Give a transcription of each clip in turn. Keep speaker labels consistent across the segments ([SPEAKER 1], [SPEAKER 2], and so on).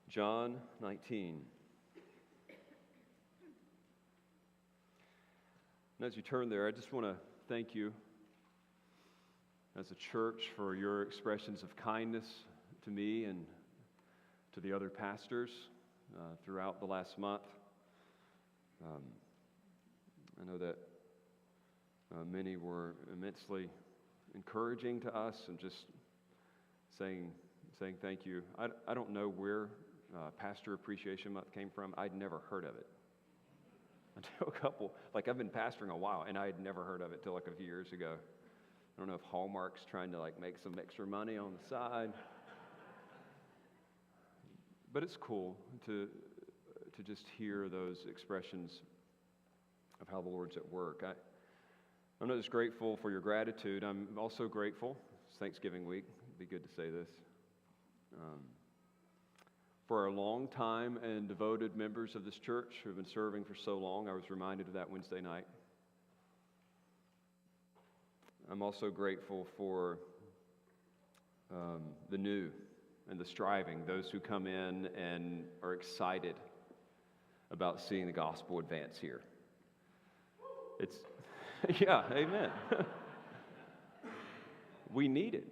[SPEAKER 1] John 19. And as you turn there, I just want to thank you as a church for your expressions of kindness to me and to the other pastors throughout the last month. I know that many were immensely encouraging to us and just saying thank you. I don't know where Pastor Appreciation Month came from. I'd never heard of it until I've been pastoring a while, and I had never heard of it till a few years ago. I don't know if Hallmark's trying to make some extra money on the side. But it's cool to just hear those expressions of how the Lord's at work. I'm not just grateful for your gratitude. I'm also grateful. It's Thanksgiving week. It'd be good to say this. For our long-time and devoted members of this church who have been serving for so long, I was reminded of that Wednesday night. I'm also grateful for the new and the striving, those who come in and are excited about seeing the gospel advance here. Yeah, amen. We need it.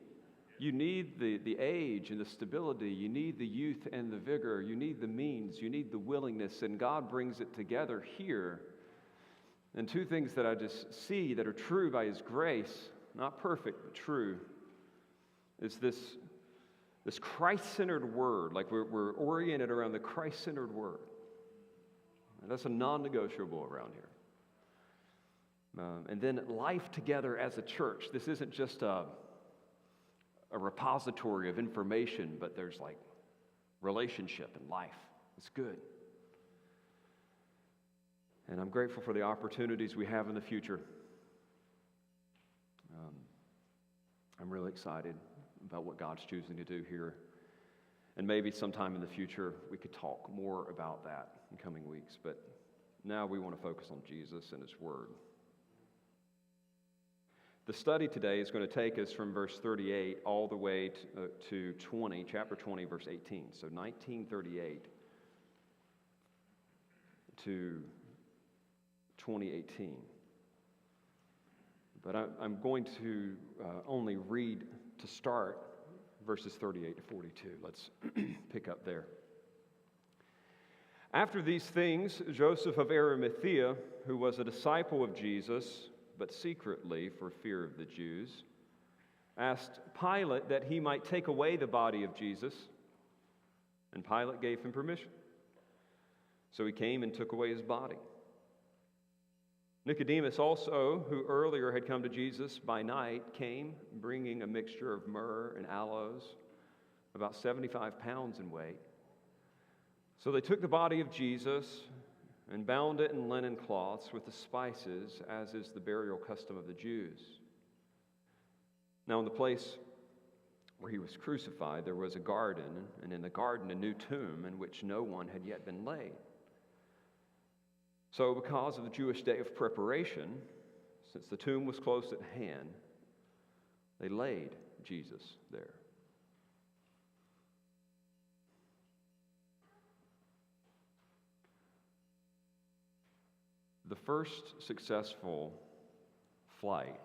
[SPEAKER 1] You need the age and the stability. You need the youth and the vigor. You need the means. You need the willingness. And God brings it together here. And two things that I just see that are true by His grace, not perfect, but true, is this Christ-centered word. We're oriented around the Christ-centered word. And that's a non-negotiable around here. And then life together as a church. This isn't just a repository of information, but there's relationship and life. It's good. And I'm grateful for the opportunities we have in the future. I'm really excited about what God's choosing to do here. And maybe sometime in the future we could talk more about that in coming weeks. But now we want to focus on Jesus and His Word. The study today is going to take us from verse 38 all the way to chapter 20, verse 18. So 1938 to 2018. But I'm going to only read to start verses 38 to 42. Let's pick up there. After these things, Joseph of Arimathea, who was a disciple of Jesus, but secretly for fear of the Jews, asked Pilate that he might take away the body of Jesus, and Pilate gave him permission. So he came and took away his body. Nicodemus also, who earlier had come to Jesus by night, came bringing a mixture of myrrh and aloes, about 75 pounds in weight. So they took the body of Jesus and bound it in linen cloths with the spices, as is the burial custom of the Jews. Now in the place where he was crucified, there was a garden, and in the garden a new tomb in which no one had yet been laid. So because of the Jewish day of preparation, since the tomb was close at hand, they laid Jesus there. The first successful flight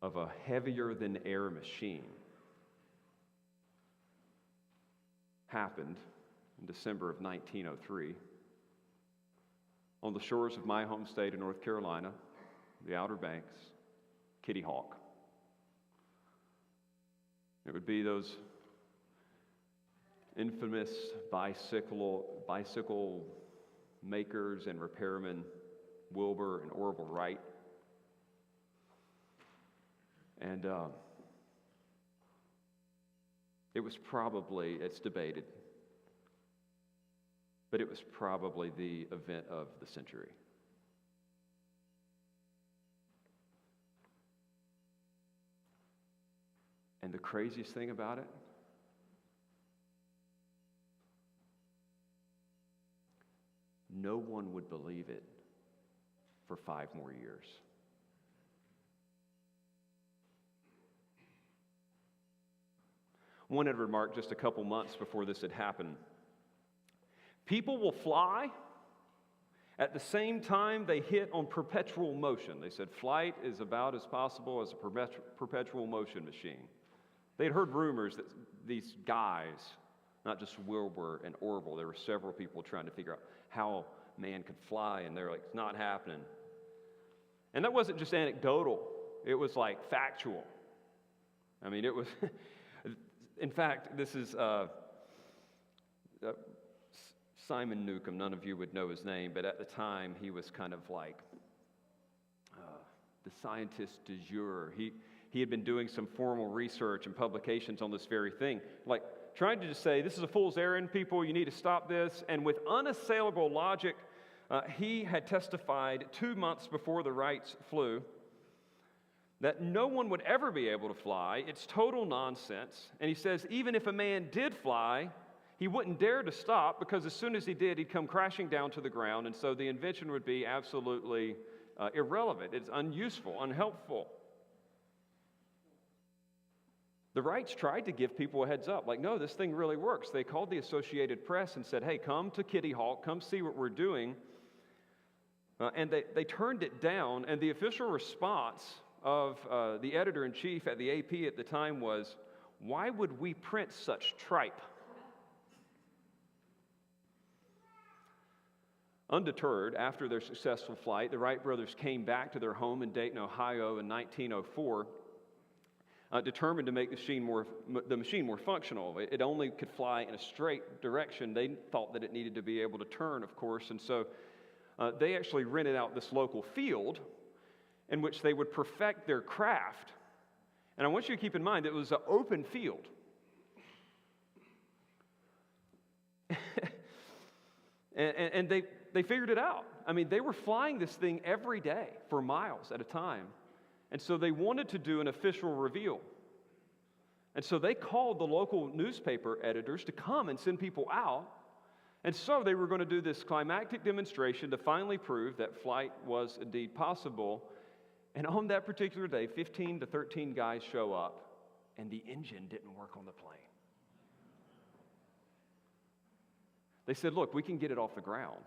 [SPEAKER 1] of a heavier-than-air machine happened in December of 1903 on the shores of my home state of North Carolina, the Outer Banks, Kitty Hawk. It would be those infamous bicycle makers and repairmen, Wilbur and Orville Wright. And it's debated, but it was probably the event of the century. And the craziest thing about it, no one would believe it for 5 more years. One had remarked just a couple months before this had happened, people will fly at the same time they hit on perpetual motion. They said flight is about as possible as a perpetual motion machine. They'd heard rumors that these guys, not just Wilbur and Orville, there were several people trying to figure out how man could fly, and they're like, it's not happening. And that wasn't just anecdotal, it was like factual. I mean, it was, in fact, this is Simon Newcomb. None of you would know his name, but at the time he was kind of like the scientist du jour. He had been doing some formal research and publications on this very thing, like trying to just say, this is a fool's errand, people, you need to stop this. And with unassailable logic, he had testified 2 months before the Wrights flew that no one would ever be able to fly. It's total nonsense. And he says, even if a man did fly, he wouldn't dare to stop, because as soon as he did, he'd come crashing down to the ground, and so the invention would be absolutely irrelevant. It's unuseful, unhelpful. The Wrights tried to give people a heads up, like, no, this thing really works. They called the Associated Press and said, hey, come to Kitty Hawk, come see what we're doing. And they turned it down, and the official response of the editor-in-chief at the AP at the time was, why would we print such tripe? Undeterred, after their successful flight, the Wright brothers came back to their home in Dayton, Ohio in 1904, determined to make the machine more functional. It only could fly in a straight direction. They thought that it needed to be able to turn, of course, and so they actually rented out this local field in which they would perfect their craft. And I want you to keep in mind, it was an open field. and they figured it out. I mean, they were flying this thing every day for miles at a time. And so they wanted to do an official reveal. And so they called the local newspaper editors to come and send people out. And so they were going to do this climactic demonstration to finally prove that flight was indeed possible. And on that particular day, 15 to 13 guys show up, and the engine didn't work on the plane. They said, look, we can get it off the ground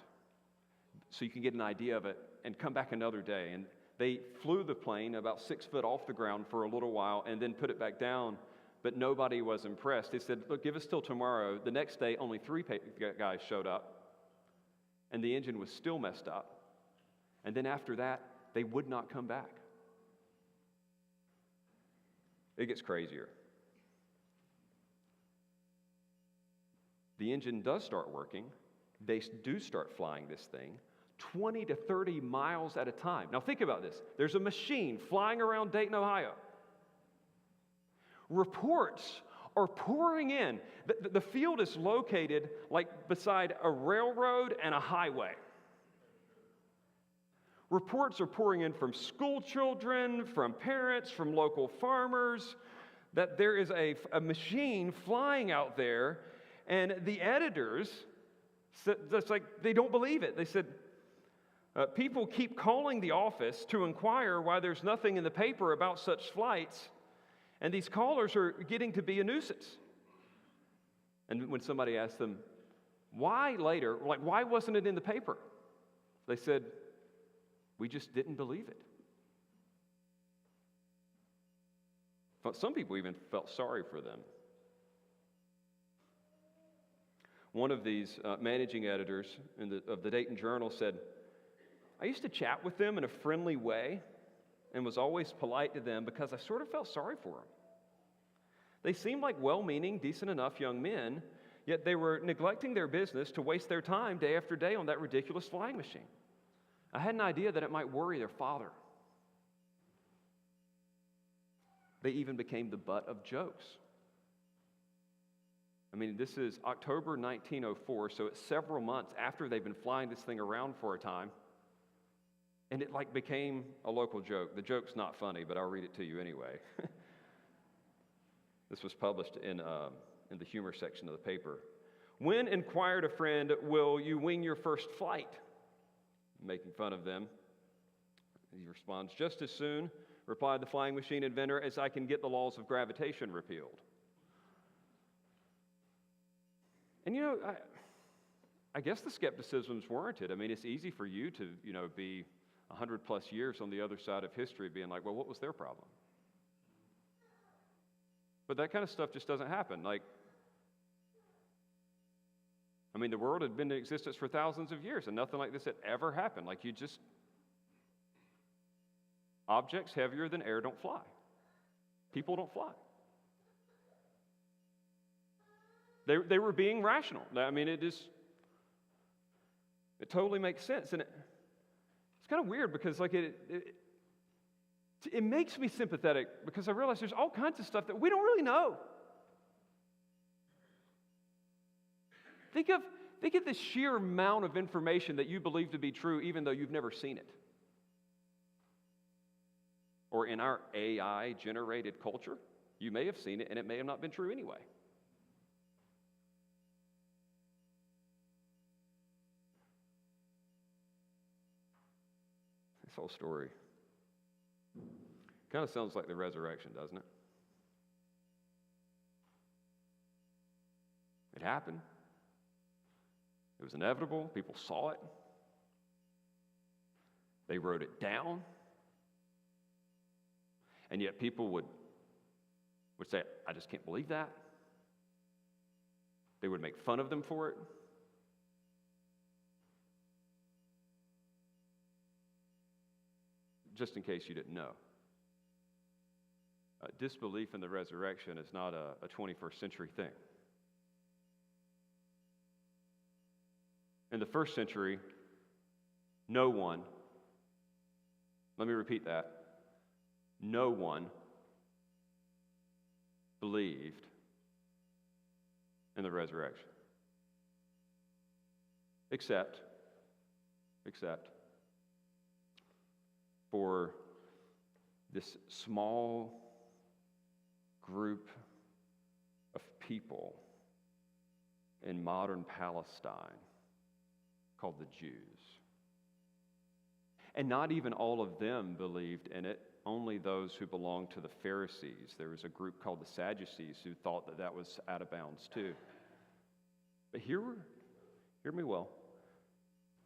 [SPEAKER 1] so you can get an idea of it and come back another day. And they flew the plane about 6 foot off the ground for a little while and then put it back down, but nobody was impressed. They said, look, give us till tomorrow. The next day, only 3 guys showed up, and the engine was still messed up. And then after that, they would not come back. It gets crazier. The engine does start working. They do start flying this thing 20 to 30 miles at a time. Now think about this. There's a machine flying around Dayton, Ohio. Reports are pouring in. The field is located like beside a railroad and a highway. Reports are pouring in from school children, from parents, from local farmers, that there is a machine flying out there, and the editors, that's like, they don't believe it. They said, people keep calling the office to inquire why there's nothing in the paper about such flights, and these callers are getting to be a nuisance. And when somebody asked them, why later, like, why wasn't it in the paper? They said, we just didn't believe it. But some people even felt sorry for them. One of these managing editors of the Dayton Journal said, I used to chat with them in a friendly way and was always polite to them because I sort of felt sorry for them. They seemed like well-meaning, decent enough young men, yet they were neglecting their business to waste their time day after day on that ridiculous flying machine. I had an idea that it might worry their father. They even became the butt of jokes. I mean, this is October 1904, so it's several months after they've been flying this thing around for a time. And it like became a local joke. The joke's not funny, but I'll read it to you anyway. This was published in the humor section of the paper. When, inquired a friend, will you wing your first flight? Making fun of them. He responds, just as soon, replied the flying machine inventor, as I can get the laws of gravitation repealed. And I guess the skepticism's warranted. I mean, it's easy for you to, be 100 plus years on the other side of history being like, well, what was their problem? But that kind of stuff just doesn't happen. The world had been in existence for thousands of years, and nothing like this had ever happened. Objects heavier than air don't fly. People don't fly. They were being rational. It totally makes sense. And it's kind of weird because it makes me sympathetic because I realize there's all kinds of stuff that we don't really know. Think of the sheer amount of information that you believe to be true even though you've never seen it. Or in our AI-generated culture, you may have seen it and it may have not been true anyway. This whole story kind of sounds like the resurrection, doesn't it? It happened. It was inevitable. People saw it. They wrote it down. And yet people would say, I just can't believe that. They would make fun of them for it. Just in case you didn't know, disbelief in the resurrection is not a 21st century thing. In the first century, no one, let me repeat that, no one believed in the resurrection. Except for this small group of people in modern Palestine called the Jews. And not even all of them believed in it, only those who belonged to the Pharisees. There was a group called the Sadducees who thought that was out of bounds too. But hear me well,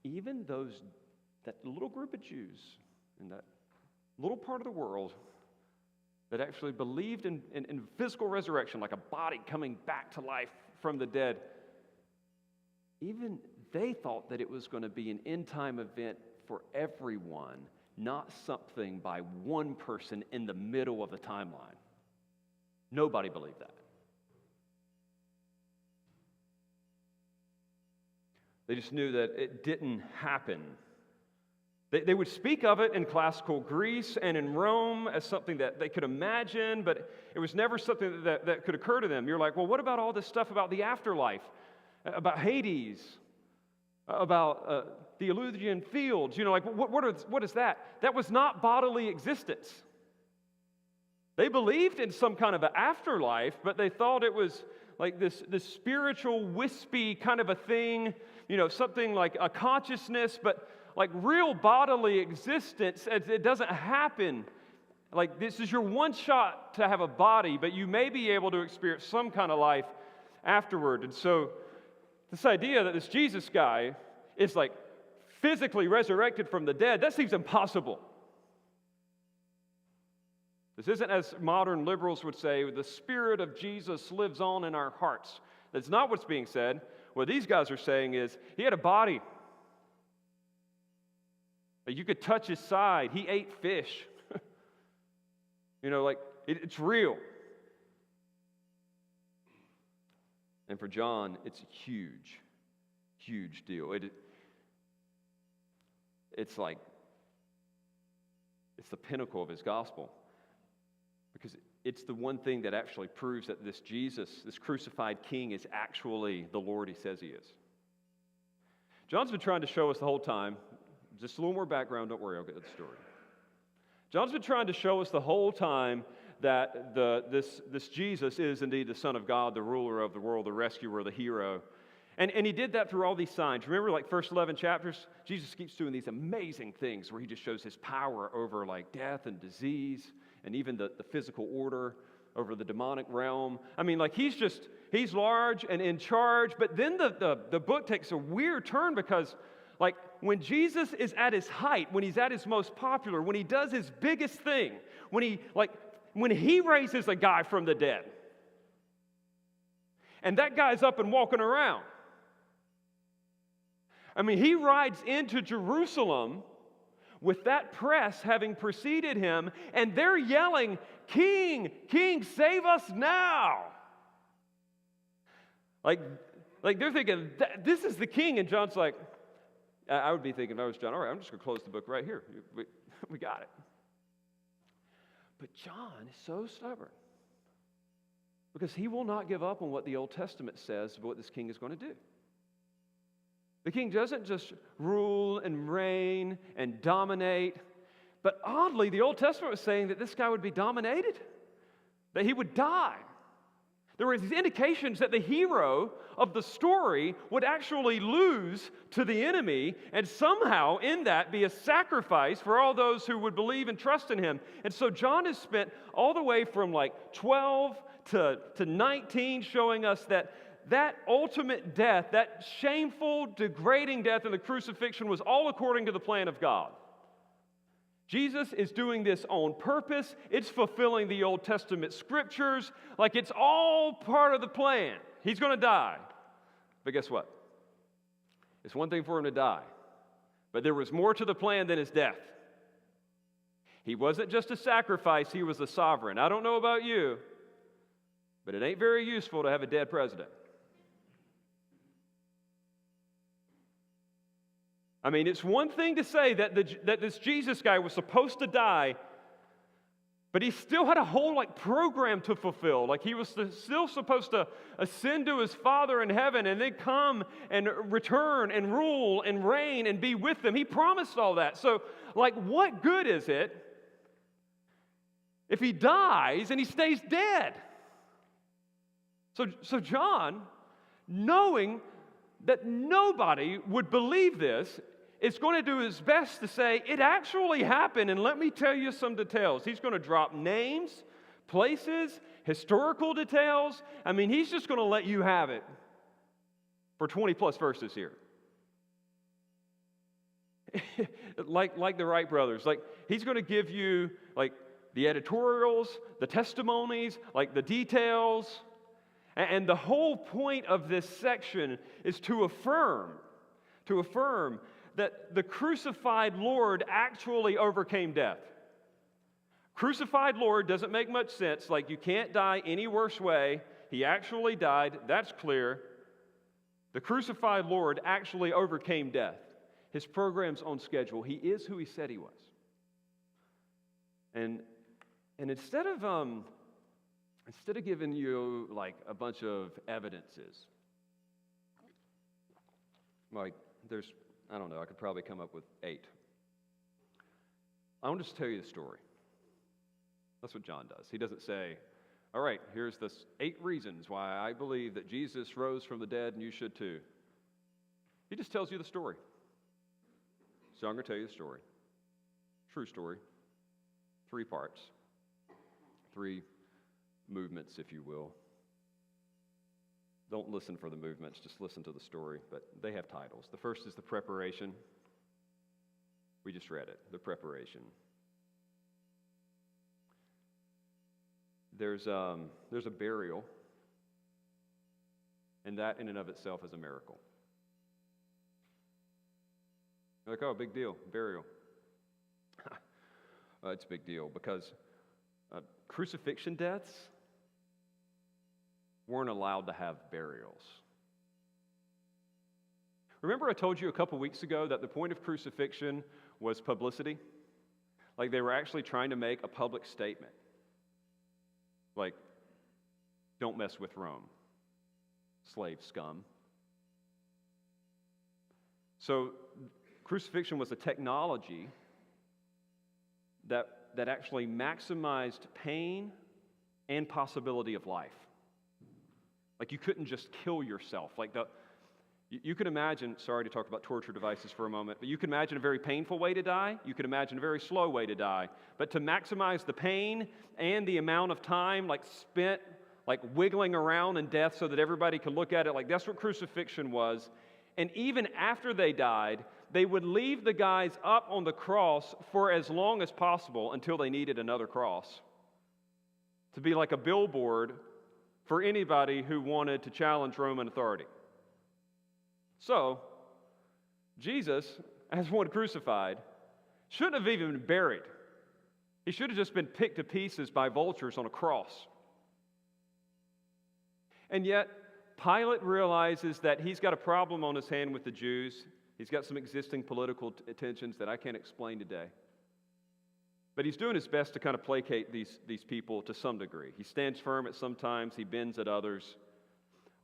[SPEAKER 1] even that little group of Jews in that little part of the world that actually believed in physical resurrection, like a body coming back to life from the dead, even they thought that it was going to be an end-time event for everyone, not something by one person in the middle of the timeline. Nobody believed that. They just knew that it didn't happen. They would speak of it in classical Greece and in Rome as something that they could imagine, but it was never something that could occur to them. You're like, well, what about all this stuff about the afterlife, about Hades, about the Elysian fields? What is that? That was not bodily existence. They believed in some kind of an afterlife, but they thought it was like this spiritual, wispy kind of a thing, something like a consciousness, but like real bodily existence, it doesn't happen. Like this is your one shot to have a body, but you may be able to experience some kind of life afterward. And so this idea that this Jesus guy is like physically resurrected from the dead, that seems impossible. This isn't, as modern liberals would say, the spirit of Jesus lives on in our hearts. That's not what's being said. What these guys are saying is he had a body. You could touch his side. He ate fish. It's real. And for John, it's a huge, huge deal. It's the pinnacle of his gospel. Because it's the one thing that actually proves that this Jesus, this crucified king, is actually the Lord he says he is. John's been trying to show us the whole time. Just a little more background, don't worry, I'll get to the story. John's been trying to show us the whole time that this Jesus is indeed the Son of God, the ruler of the world, the rescuer, the hero. And he did that through all these signs. Remember, first 11 chapters, Jesus keeps doing these amazing things where he just shows his power over death and disease and even the physical order over the demonic realm. I mean, like he's large and in charge, but then the book takes a weird turn because like when Jesus is at his height, when he's at his most popular, when he does his biggest thing, when he raises a guy from the dead, and that guy's up and walking around. I mean, he rides into Jerusalem with that press having preceded him, and they're yelling, "King, King, save us now!" Like they're thinking, this is the king, and John's like, I would be thinking if I was John, all right, I'm just going to close the book right here. We got it. But John is so stubborn because he will not give up on what the Old Testament says about what this king is going to do. The king doesn't just rule and reign and dominate, but oddly, the Old Testament was saying that this guy would be dominated, that he would die. There were these indications that the hero of the story would actually lose to the enemy and somehow in that be a sacrifice for all those who would believe and trust in him. And so John has spent all the way from like 12 to 19 showing us that ultimate death, that shameful, degrading death in the crucifixion was all according to the plan of God. Jesus is doing this on purpose. It's fulfilling the Old Testament scriptures. Like it's all part of the plan. He's going to die. But guess what? It's one thing for him to die. But there was more to the plan than his death. He wasn't just a sacrifice, he was a sovereign. I don't know about you, but it ain't very useful to have a dead president. I mean, it's one thing to say that this Jesus guy was supposed to die, but he still had a whole program to fulfill. Like he was still supposed to ascend to his Father in heaven and then come and return and rule and reign and be with them. He promised all that. So what good is it if he dies and he stays dead? So John, knowing that nobody would believe this, is going to do his best to say, it actually happened, and let me tell you some details. He's going to drop names, places, historical details. I mean, he's just going to let you have it for 20 plus verses here. like the Wright brothers. He's going to give you, the editorials, the testimonies, the details. And the whole point of this section is to affirm that the crucified Lord actually overcame death. Crucified Lord doesn't make much sense. You can't die any worse way. He actually died. That's clear. The crucified Lord actually overcame death. His program's on schedule. He is who he said he was. And instead of giving you a bunch of evidences, I don't know, I could probably come up with 8. I want to just tell you the story. That's what John does. He doesn't say, all right, here's the 8 reasons why I believe that Jesus rose from the dead and you should too. He just tells you the story. So I'm going to tell you the story. True story. 3 parts. 3 movements, if you will. Don't listen for the movements, just listen to the story, but they have titles. The first is the preparation. We just read it, the preparation. There's a burial, and that in and of itself is a miracle. You're like, oh, big deal, burial. It's a big deal because crucifixion deaths weren't allowed to have burials. Remember I told you a couple weeks ago that the point of crucifixion was publicity? They were actually trying to make a public statement. Don't mess with Rome, slave scum. So crucifixion was a technology that actually maximized pain and possibility of life. You couldn't just kill yourself. You can imagine, sorry to talk about torture devices for a moment, but you can imagine a very painful way to die. You can imagine a very slow way to die. But to maximize the pain and the amount of time spent wiggling around in death so that everybody could look at it, that's what crucifixion was. And even after they died, they would leave the guys up on the cross for as long as possible until they needed another cross, to be like a billboard for anybody who wanted to challenge Roman authority. So, Jesus, as one crucified, shouldn't have even been buried. He should have just been picked to pieces by vultures on a cross. And yet, Pilate realizes that he's got a problem on his hand with the Jews. He's got some existing political tensions that I can't explain today. But he's doing his best to kind of placate these people to some degree. He stands firm at some times, he bends at others.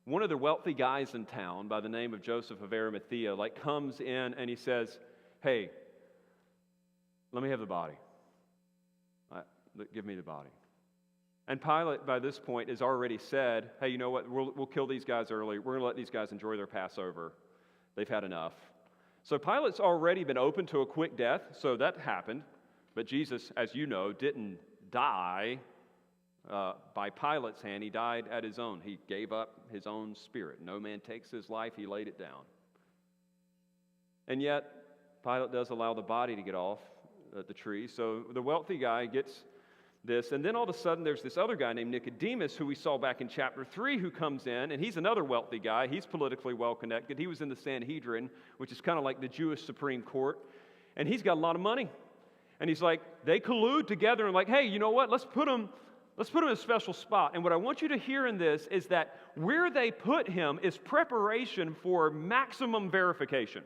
[SPEAKER 1] One of the wealthy guys in town by the name of Joseph of Arimathea comes in and he says, "Hey, let me have the body. Give me the body." And Pilate, by this point, has already said, "Hey, you know what? We'll kill these guys early. We're going to let these guys enjoy their Passover. They've had enough." So Pilate's already been open to a quick death, so that happened. But Jesus, as you know, didn't die by Pilate's hand. He died at his own. He gave up his own spirit. No man takes his life. He laid it down. And yet, Pilate does allow the body to get off the tree. So the wealthy guy gets this. And then all of a sudden, there's this other guy named Nicodemus, who we saw back in chapter 3, who comes in. And he's another wealthy guy. He's politically well-connected. He was in the Sanhedrin, which is kind of like the Jewish Supreme Court. And he's got a lot of money. And he's like, they collude together and hey, you know what? Let's put him in a special spot. And what I want you to hear in this is that where they put him is preparation for maximum verification.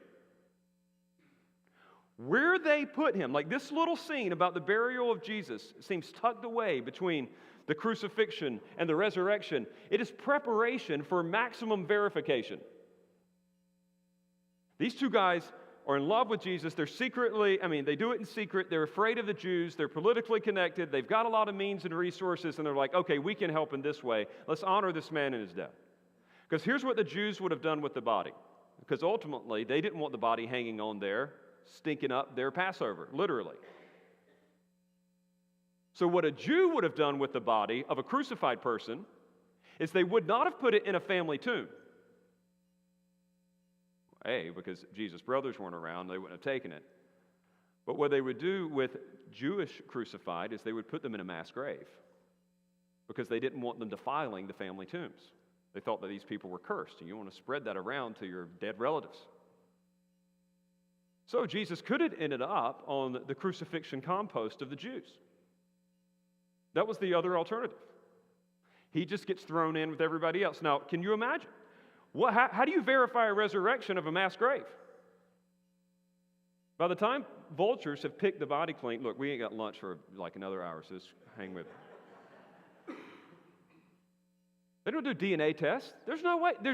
[SPEAKER 1] Where they put him, this little scene about the burial of Jesus seems tucked away between the crucifixion and the resurrection. It is preparation for maximum verification. These two guys are in love with Jesus. They're they do it in secret. They're afraid of the Jews. They're politically connected. They've got a lot of means and resources, and they're like, okay, we can help in this way. Let's honor this man in his death. Because here's what the Jews would have done with the body. Because ultimately, they didn't want the body hanging on there, stinking up their Passover, literally. So what a Jew would have done with the body of a crucified person is they would not have put it in a family tomb. Because Jesus' brothers weren't around, they wouldn't have taken it. But what they would do with Jewish crucified is they would put them in a mass grave because they didn't want them defiling the family tombs. They thought that these people were cursed, and you want to spread that around to your dead relatives. So Jesus could have ended up on the crucifixion compost of the Jews. That was the other alternative. He just gets thrown in with everybody else. Now, can you imagine? How do you verify a resurrection of a mass grave? By the time vultures have picked the body clean, look, we ain't got lunch for another hour, so just hang with me. They don't do DNA tests. There's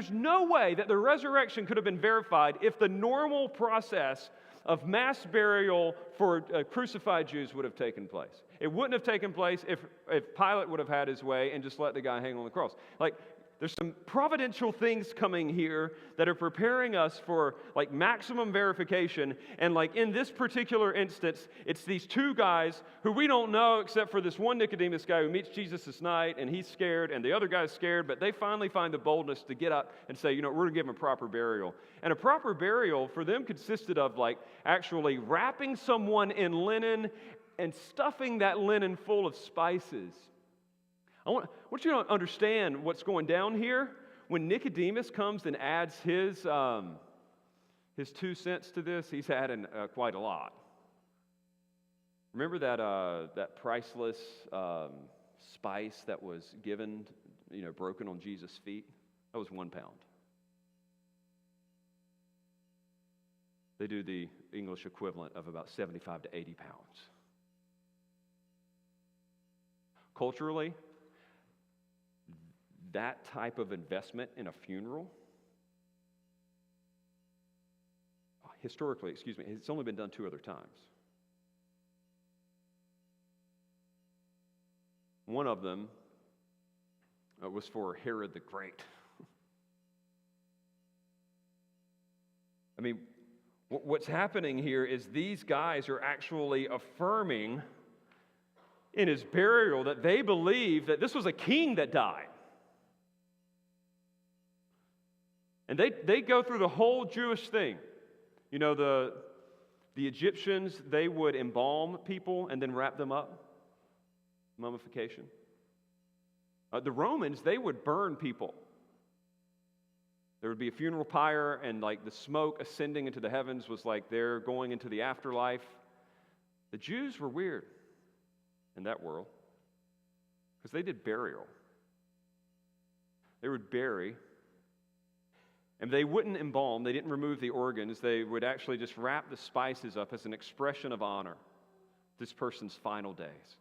[SPEAKER 1] no way that the resurrection could have been verified if the normal process of mass burial for crucified Jews would have taken place. It wouldn't have taken place if Pilate would have had his way and just let the guy hang on the cross. There's some providential things coming here that are preparing us for maximum verification. And in this particular instance, it's these two guys who we don't know except for this one Nicodemus guy who meets Jesus this night, and he's scared, and the other guy's scared, but they finally find the boldness to get up and say, we're going to give him a proper burial. And a proper burial for them consisted of actually wrapping someone in linen and stuffing that linen full of spices. I want you to understand what's going down here. When Nicodemus comes and adds his 2 cents to this, he's adding quite a lot. Remember that priceless spice that was given, broken on Jesus' feet? That was 1 pound. They do the English equivalent of about 75 to 80 pounds. Culturally, that type of investment in a funeral, historically, it's only been done 2 other times. One of them was for Herod the Great. I mean, what's happening here is these guys are actually affirming in his burial that they believe that this was a king that died. And they go through the whole Jewish thing. You know, the Egyptians, they would embalm people and then wrap them up. Mummification. The Romans, they would burn people. There would be a funeral pyre, and like the smoke ascending into the heavens was like they're going into the afterlife. The Jews were weird in that world because they did burial. They would bury, and they wouldn't embalm. They didn't remove the organs. They would actually just wrap the spices up as an expression of honor this person's final days,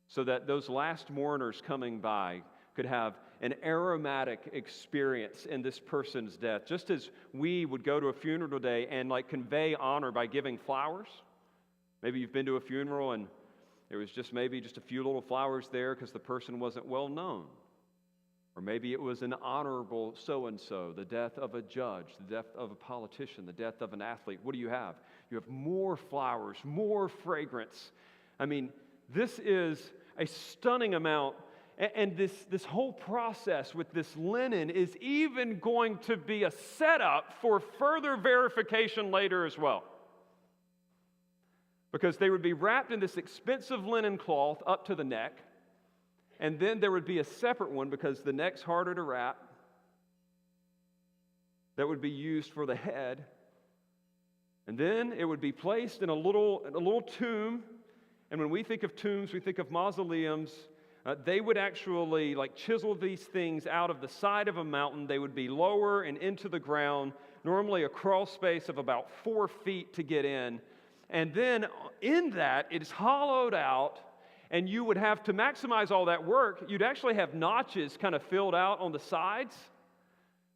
[SPEAKER 1] so that those last mourners coming by could have an aromatic experience in this person's death. Just as we would go to a funeral today and like convey honor by giving flowers. Maybe you've been to a funeral and there was just maybe just a few little flowers there because the person wasn't well known. Or maybe it was an honorable so-and-so, the death of a judge, the death of a politician, the death of an athlete. What do you have? You have more flowers, more fragrance. I mean, this is a stunning amount. And this whole process with this linen is even going to be a setup for further verification later as well. Because they would be wrapped in this expensive linen cloth up to the neck, and then there would be a separate one because the neck's harder to wrap that would be used for the head. And then it would be placed in a little tomb. And when we think of tombs, we think of mausoleums. They would actually like chisel these things out of the side of a mountain. They would be lower and into the ground, normally a crawl space of about 4 feet to get in. And then in that, it is hollowed out, and you would have to maximize all that work. You'd actually have notches kind of filled out on the sides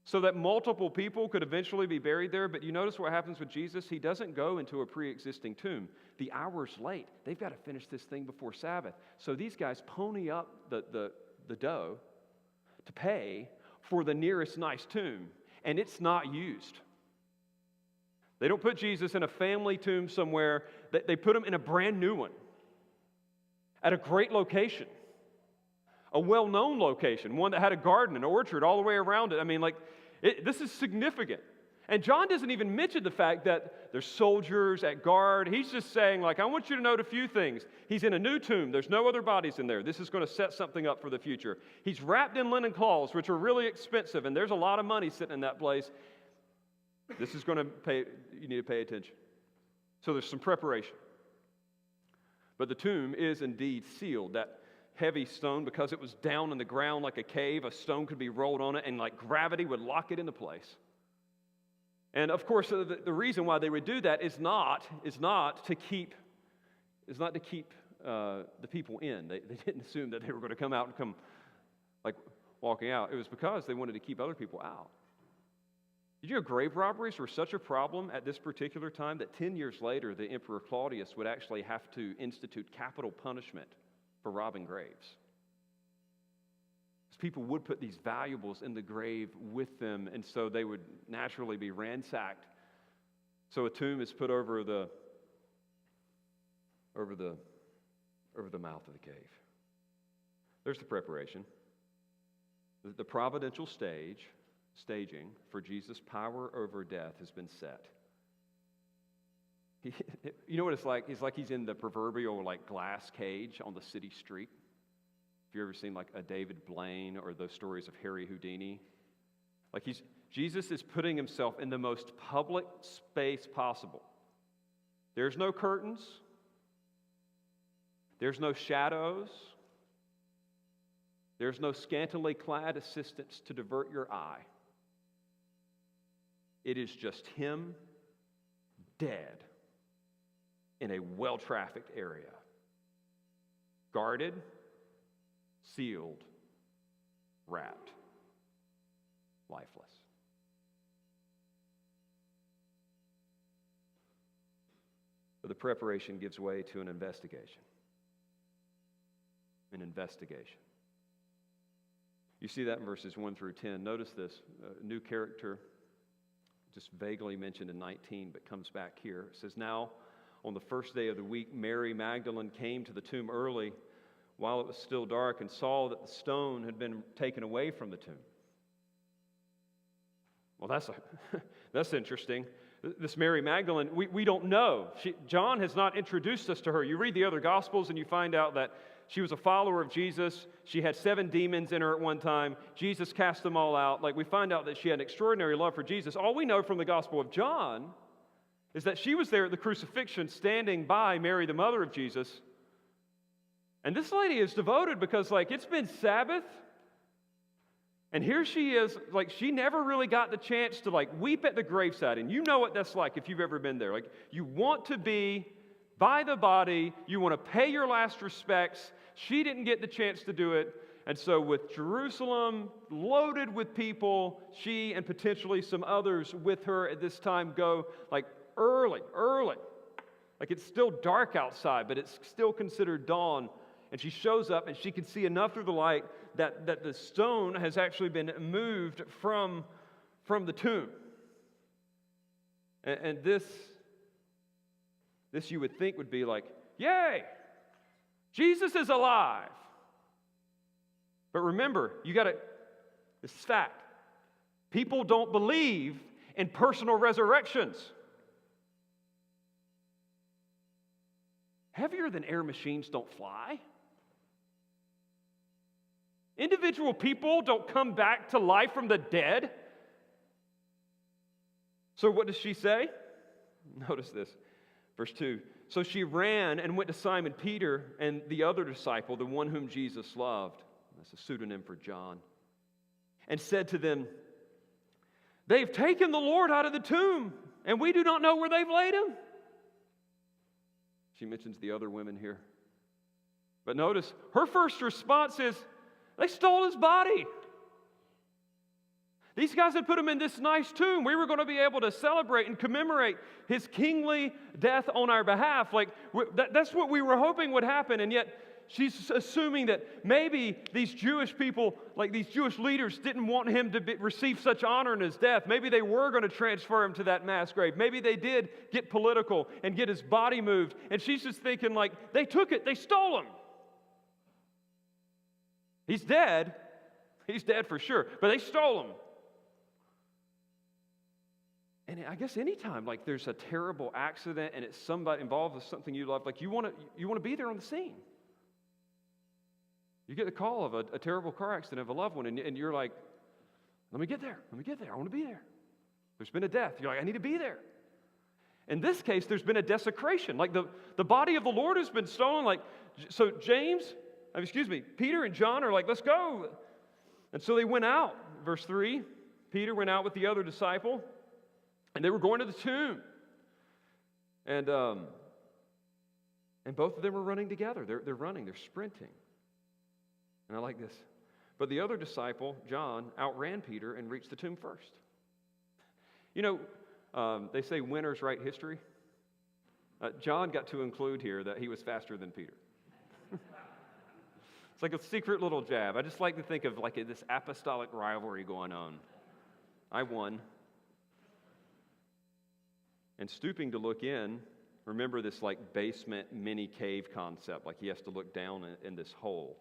[SPEAKER 1] so that multiple people could eventually be buried there. But you notice what happens with Jesus? He doesn't go into a pre-existing tomb. The hour's late. They've got to finish this thing before Sabbath. So these guys pony up the dough to pay for the nearest nice tomb, and it's not used. They don't put Jesus in a family tomb somewhere. They put him in a brand new one at a great location, a well-known location, one that had a garden, an orchard all the way around it. I mean, this is significant. And John doesn't even mention the fact that there's soldiers at guard. He's just saying, I want you to note a few things. He's in a new tomb. There's no other bodies in there. This is going to set something up for the future. He's wrapped in linen cloths, which are really expensive, and there's a lot of money sitting in that place. This is going to pay, you need to pay attention. So there's some preparation. But the tomb is indeed sealed. That heavy stone, because it was down in the ground like a cave, a stone could be rolled on it, and like gravity would lock it into place. And of course, the reason why they would do that is not to keep the people in. They didn't assume that they were going to come out and come like walking out. It was because they wanted to keep other people out. Did you know grave robberies were such a problem at this particular time that 10 years later, the Emperor Claudius would actually have to institute capital punishment for robbing graves? Because people would put these valuables in the grave with them, and so they would naturally be ransacked. So a tomb is put over the mouth of the cave. There's the preparation. The providential staging for Jesus' power over death has been set. You know what it's like? It's like he's in the proverbial glass cage on the city street. If you've ever seen a David Blaine or those stories of Harry Houdini, Jesus is putting himself in the most public space possible. There's no curtains. There's no shadows. There's no scantily clad assistants to divert your eye. It is just him dead in a well-trafficked area. Guarded, sealed, wrapped, lifeless. But the preparation gives way to an investigation. An investigation. You see that in verses 1 through 10. Notice this, new character. just vaguely mentioned in 19, but comes back here. It says, "Now, on the first day of the week, Mary Magdalene came to the tomb early while it was still dark and saw that the stone had been taken away from the tomb." Well, that's interesting. This Mary Magdalene, we don't know. John has not introduced us to her. You read the other Gospels and you find out that she was a follower of Jesus. She had 7 demons in her at one time. Jesus cast them all out. Like, we find out that she had an extraordinary love for Jesus. All we know from the Gospel of John is that she was there at the crucifixion standing by Mary, the mother of Jesus. And this lady is devoted because, like, it's been Sabbath. And here she is, like, she never really got the chance to, like, weep at the graveside. And you know what that's like if you've ever been there. Like, you want to be by the body. You want to pay your last respects. She didn't get the chance to do it. And so with Jerusalem loaded with people, she and potentially some others with her at this time go, like, early. Like, it's still dark outside, but it's still considered dawn. And she shows up and she can see enough through the light that the stone has actually been moved from the tomb. And this you would think would be like, yay, Jesus is alive. But remember, this is fact. People don't believe in personal resurrections. Heavier than air machines don't fly. Individual people don't come back to life from the dead. So what does she say? Notice this. Verse 2. So she ran and went to Simon Peter and the other disciple, the one whom Jesus loved. That's a pseudonym for John. And said to them, "They've taken the Lord out of the tomb, and we do not know where they've laid him." She mentions the other women here. But notice, her first response is, they stole his body. These guys had put him in this nice tomb. We were going to be able to celebrate and commemorate his kingly death on our behalf. Like, that's what we were hoping would happen. And yet, she's assuming that maybe these Jewish people, like these Jewish leaders, didn't want him to receive such honor in his death. Maybe they were going to transfer him to that mass grave. Maybe they did get political and get his body moved. And she's just thinking, like, they took it, they stole him. He's dead. He's dead for sure. But they stole him. And I guess anytime, like, there's a terrible accident and it's somebody involved with something you love, like, you want to be there on the scene. You get the call of a terrible car accident of a loved one, and you're like, let me get there. I want to be there. There's been a death. You're like, I need to be there. In this case, there's been a desecration. Like, the body of the Lord has been stolen. Like, so Peter and John are like, let's go. And so they went out. Verse 3, Peter went out with the other disciple, and they were going to the tomb. And both of them were running together. They're running, they're sprinting. And I like this. But the other disciple, John, outran Peter and reached the tomb first. You know, they say winners write history. John got to include here that he was faster than Peter. It's like a secret little jab. I just like to think of like this apostolic rivalry going on. I won. And stooping to look in, remember this like basement mini cave concept, like he has to look down in this hole.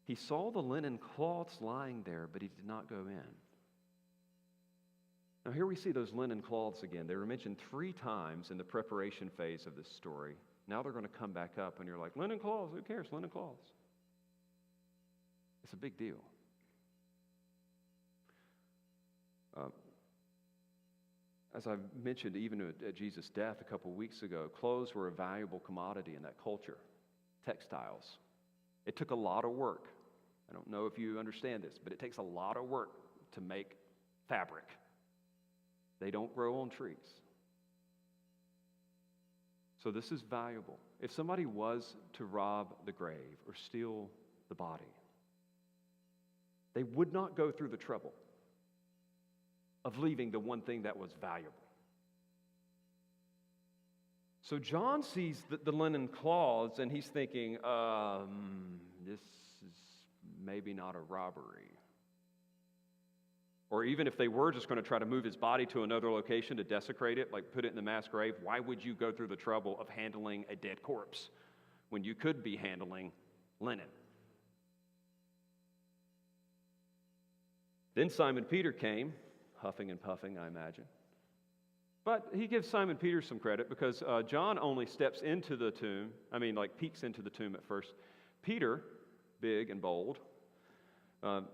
[SPEAKER 1] He saw the linen cloths lying there, but he did not go in. Now here we see those linen cloths again. They were mentioned 3 times in the preparation phase of this story. Now they're going to come back up, and you're like, linen cloths, who cares? Linen cloths. It's a big deal. As I mentioned, even at Jesus' death a couple weeks ago, clothes were a valuable commodity in that culture. Textiles. It took a lot of work. I don't know if you understand this, but it takes a lot of work to make fabric. They don't grow on trees. So this is valuable. If somebody was to rob the grave or steal the body, they would not go through the trouble of leaving the one thing that was valuable. So John sees the linen cloths and he's thinking, this is maybe not a robbery. Or even if they were just going to try to move his body to another location to desecrate it, like put it in the mass grave, why would you go through the trouble of handling a dead corpse when you could be handling linen? Then Simon Peter came, huffing and puffing, I imagine. But he gives Simon Peter some credit because John only steps into the tomb, peeks into the tomb at first. Peter, big and bold,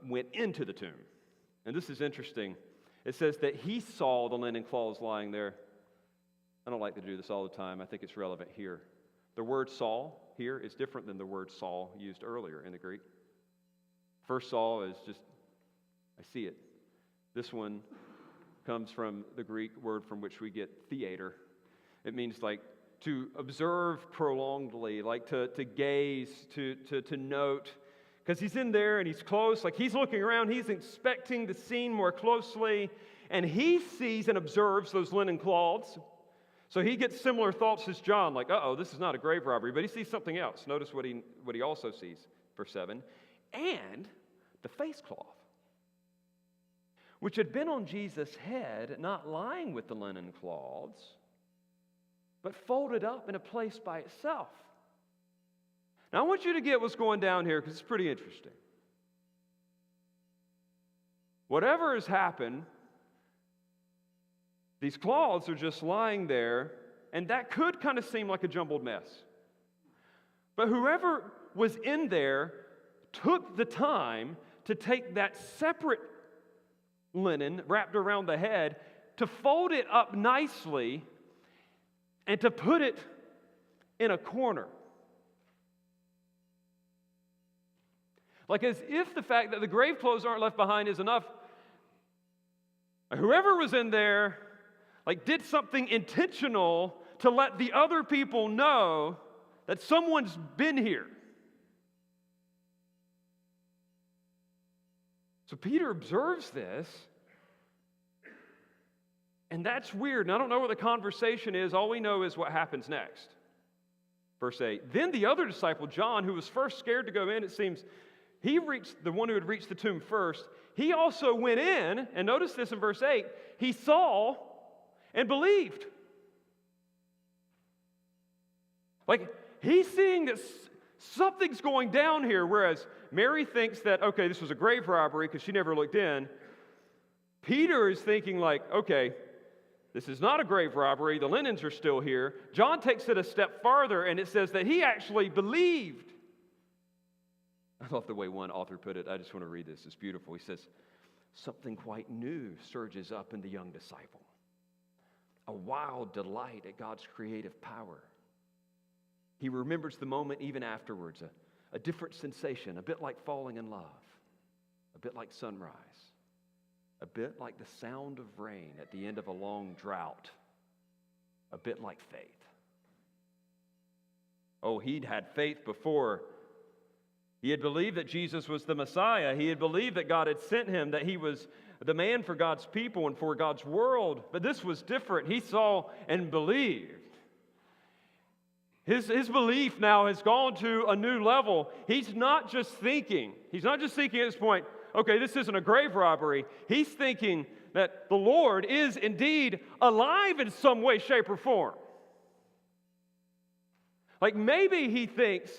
[SPEAKER 1] went into the tomb. And this is interesting. It says that he saw the linen cloths lying there. I don't like to do this all the time. I think it's relevant here. The word saw here is different than the word saw used earlier in the Greek. First saw is just, I see it. This one comes from the Greek word from which we get theater. It means like to observe prolongedly, like to gaze, to note. Because he's in there and he's close, like he's looking around, he's inspecting the scene more closely, and he sees and observes those linen cloths. So he gets similar thoughts as John, like, this is not a grave robbery, but he sees something else. Notice what he also sees, verse 7, and the face cloth, which had been on Jesus' head, not lying with the linen cloths, but folded up in a place by itself. Now, I want you to get what's going down here because it's pretty interesting. Whatever has happened, these cloths are just lying there, and that could kind of seem like a jumbled mess. But whoever was in there took the time to take that separate linen wrapped around the head, to fold it up nicely, and to put it in a corner. Like as if the fact that the grave clothes aren't left behind is enough. Whoever was in there, did something intentional to let the other people know that someone's been here. So Peter observes this, and that's weird. And I don't know what the conversation is. All we know is what happens next. Verse 8, then the other disciple, John, who was first scared to go in, it seems, he reached the one who had reached the tomb first. He also went in, and notice this in verse 8, he saw and believed. He's seeing that something's going down here, whereas Mary thinks that, okay, this was a grave robbery because she never looked in. Peter is thinking okay, this is not a grave robbery, the linens are still here. John takes it a step farther, and it says that he actually believed. I love the way one author put it. I just want to read this. It's beautiful. He says, something quite new surges up in the young disciple. A wild delight at God's creative power. He remembers the moment even afterwards, a different sensation, a bit like falling in love, a bit like sunrise, a bit like the sound of rain at the end of a long drought, a bit like faith. Oh, he'd had faith before. He had believed that Jesus was the Messiah. He had believed that God had sent him, that he was the man for God's people and for God's world. But this was different. He saw and believed. His belief now has gone to a new level. He's not just thinking at this point, okay, this isn't a grave robbery. He's thinking that the Lord is indeed alive in some way, shape, or form. Maybe he thinks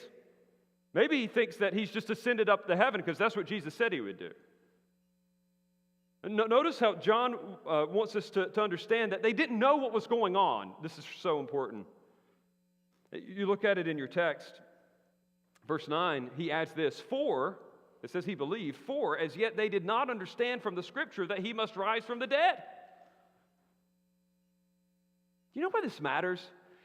[SPEAKER 1] that he's just ascended up to heaven because that's what Jesus said he would do. And notice how John wants us to understand that they didn't know what was going on. This is so important. You look at it in your text, verse 9, he adds this, for, it says he believed, for as yet they did not understand from the Scripture that he must rise from the dead. You know why this matters?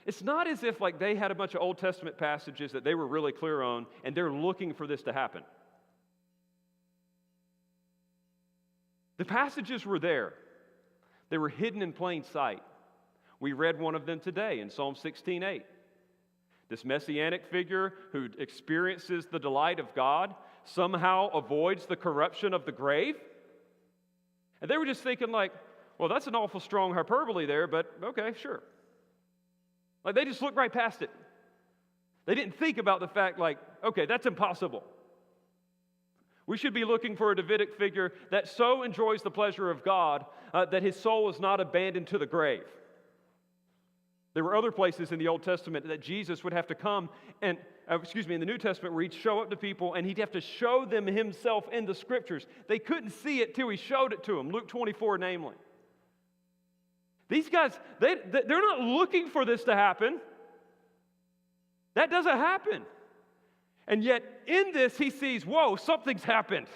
[SPEAKER 1] It's not as if they had a bunch of Old Testament passages that they were really clear on and they're looking for this to happen. The passages were there. They were hidden in plain sight. We read one of them today in Psalm 16:8. This messianic figure who experiences the delight of God somehow avoids the corruption of the grave. And they were just thinking well, that's an awful strong hyperbole there, but okay, sure. They just looked right past it. They didn't think about the fact okay, that's impossible. We should be looking for a Davidic figure that so enjoys the pleasure of God that his soul is not abandoned to the grave. There were other places in the Old Testament that Jesus would have to come and, in the New Testament, where he'd show up to people and he'd have to show them himself in the Scriptures. They couldn't see it till he showed it to them, Luke 24 namely. These guys, they're not looking for this to happen. That doesn't happen. And yet, in this, he sees, whoa, something's happened.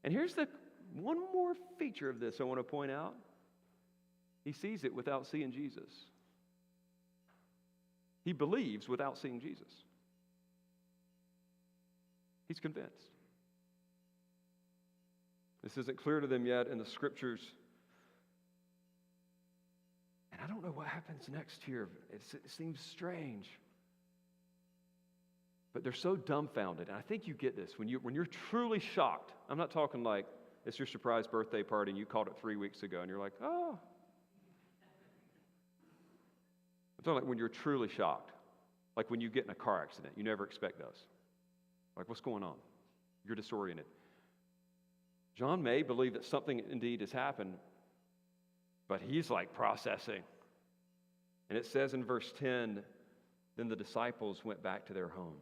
[SPEAKER 1] And here's the one more feature of this I want to point out. He sees it without seeing Jesus. He believes without seeing Jesus. He's convinced. This isn't clear to them yet in the Scriptures. And I don't know what happens next here. It seems strange. But they're so dumbfounded. And I think you get this. When you're truly shocked, I'm not talking like it's your surprise birthday party and you called it 3 weeks ago and you're like, oh. I'm talking like when you're truly shocked. Like when you get in a car accident. You never expect those. Like, what's going on? You're disoriented. John may believe that something indeed has happened, but he's like processing. And it says in verse 10, then the disciples went back to their homes.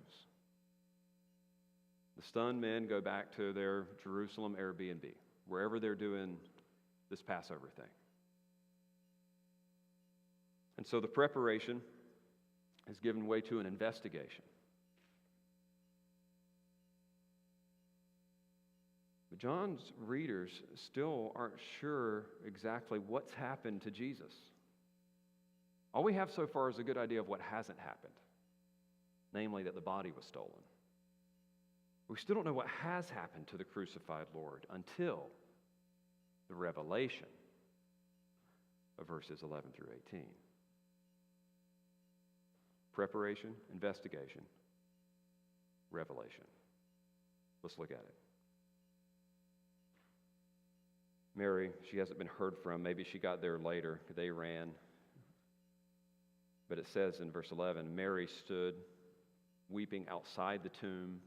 [SPEAKER 1] The stunned men go back to their Jerusalem Airbnb, wherever they're doing this Passover thing. And so the preparation has given way to an investigation. But John's readers still aren't sure exactly what's happened to Jesus. All we have so far is a good idea of what hasn't happened, namely that the body was stolen. We still don't know what has happened to the crucified Lord until the revelation of verses 11 through 18. Preparation, investigation, revelation. Let's look at it. Mary, she hasn't been heard from. Maybe she got there later. They ran. But it says in verse 11, Mary stood weeping outside the tomb.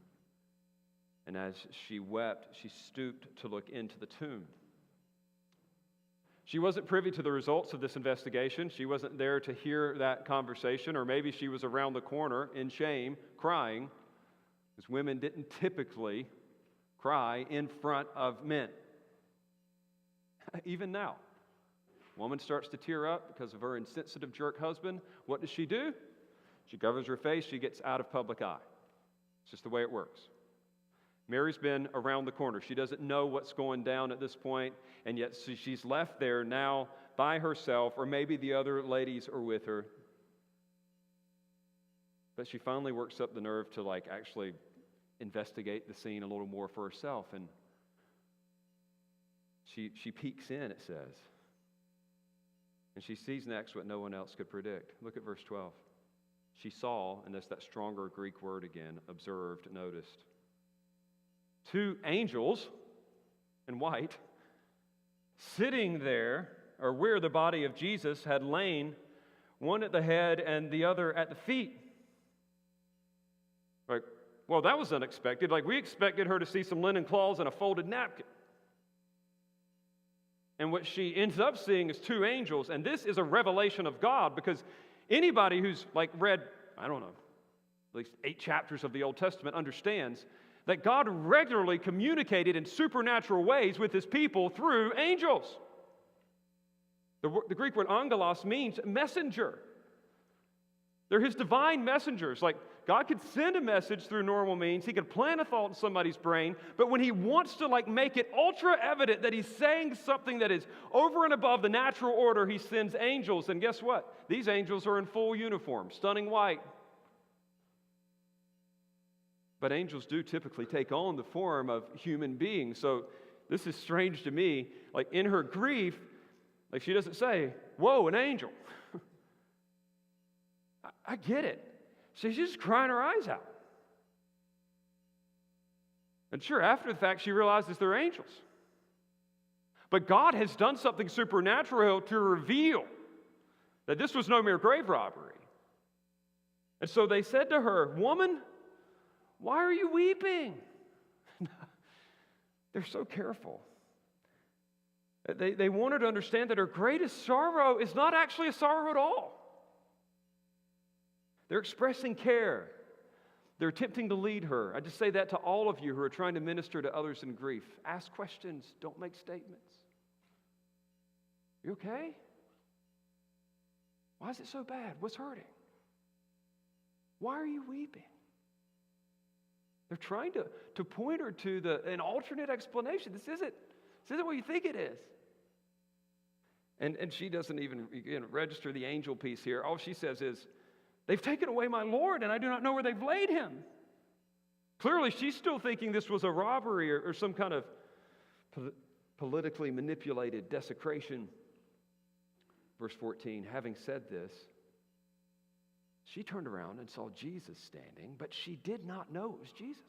[SPEAKER 1] And as she wept, she stooped to look into the tomb. She wasn't privy to the results of this investigation. She wasn't there to hear that conversation, or maybe she was around the corner in shame, crying, because women didn't typically cry in front of men. Even now, woman starts to tear up because of her insensitive jerk husband. What does she do? She covers her face. She gets out of public eye. It's just the way it works. Mary's been around the corner. She doesn't know what's going down at this point, and yet she's left there now by herself, or maybe the other ladies are with her. But she finally works up the nerve to actually investigate the scene a little more for herself, and she peeks in, it says. And she sees next what no one else could predict. Look at verse 12. She saw, and that's that stronger Greek word again, observed, noticed, 2 angels in white sitting there, or where the body of Jesus had lain, one at the head and the other at the feet. Well, that was unexpected. We expected her to see some linen cloths and a folded napkin. And what she ends up seeing is 2 angels, and this is a revelation of God, because anybody who's read, I don't know, at least 8 chapters of the Old Testament understands that God regularly communicated in supernatural ways with his people through angels. The Greek word angelos means messenger. They're his divine messengers. God could send a message through normal means. He could plant a thought in somebody's brain, but when he wants to make it ultra evident that he's saying something that is over and above the natural order, he sends angels. And guess what? These angels are in full uniform, stunning white. But angels do typically take on the form of human beings. So this is strange to me. In her grief, she doesn't say, whoa, an angel. I get it. She's just crying her eyes out. And sure, after the fact, she realizes they're angels. But God has done something supernatural to reveal that this was no mere grave robbery. And so they said to her, woman, why are you weeping? they're so careful. They want her to understand that her greatest sorrow is not actually a sorrow at all. They're expressing care. They're attempting to lead her. I just say that to all of you who are trying to minister to others in grief. Ask questions. Don't make statements. You okay? Why is it so bad? What's hurting? Why are you weeping? They're trying to point her to an alternate explanation. This isn't what you think it is. And she doesn't even register the angel piece here. All she says is, they've taken away my Lord, and I do not know where they've laid him. Clearly, she's still thinking this was a robbery or some kind of politically manipulated desecration. Verse 14, having said this, she turned around and saw Jesus standing, but she did not know it was Jesus.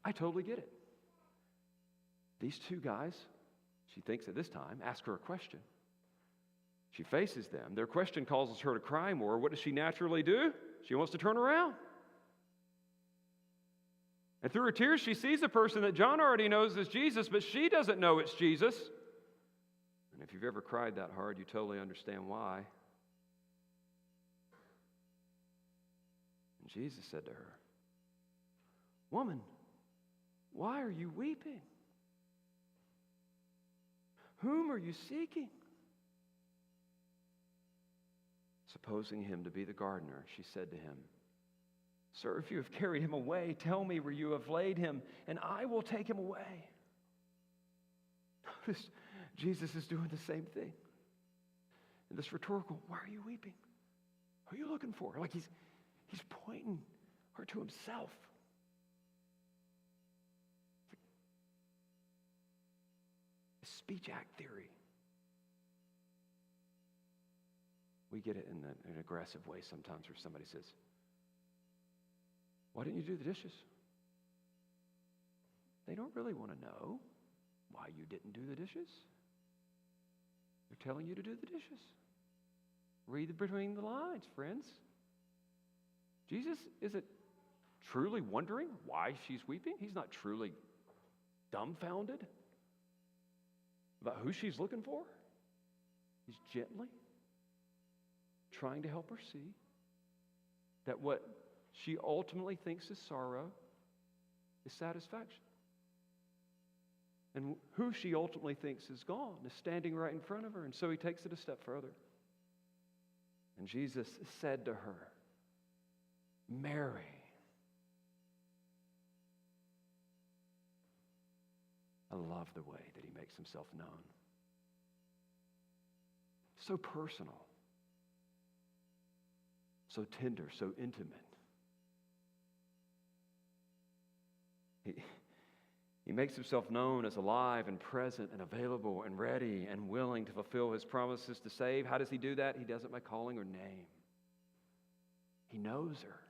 [SPEAKER 1] I totally get it. These two guys, she thinks at this time, ask her a question. She faces them. Their question causes her to cry more. What does she naturally do? She wants to turn around. And through her tears, she sees a person that John already knows is Jesus, but she doesn't know it's Jesus. And if you've ever cried that hard, you totally understand why. And Jesus said to her, "Woman, why are you weeping? Whom are you seeking?" Supposing him to be the gardener, she said to him, "Sir, if you have carried him away, tell me where you have laid him, and I will take him away." Notice Jesus is doing the same thing. In this rhetorical, "Why are you weeping? Who are you looking for?" Like he's pointing her to himself. A speech act theory. We get it in an aggressive way sometimes where somebody says, "Why didn't you do the dishes?" They don't really want to know why you didn't do the dishes. They're telling you to do the dishes. Read between the lines, friends. Jesus isn't truly wondering why she's weeping. He's not truly dumbfounded about who she's looking for. He's gently trying to help her see that what she ultimately thinks is sorrow is satisfaction. And who she ultimately thinks is gone is standing right in front of her. And so he takes it a step further. And Jesus said to her, "Mary." I love the way that he makes himself known. So personal. So tender, so intimate. He makes himself known as alive and present and available and ready and willing to fulfill his promises to save. How does he do that? He does it by calling her name. He knows her.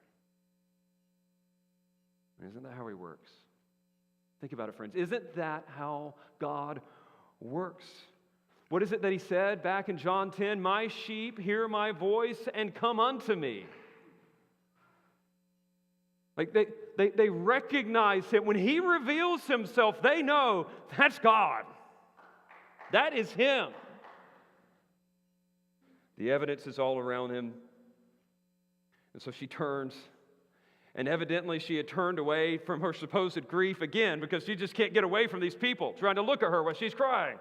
[SPEAKER 1] Isn't that how he works? Think about it, friends. Isn't that how God works? What is it that he said back in John 10? "My sheep hear my voice and come unto me." Like they recognize him. When he reveals himself, they know that's God. That is him. The evidence is all around him. And so she turns. And evidently she had turned away from her supposed grief again because she just can't get away from these people trying to look at her while she's crying.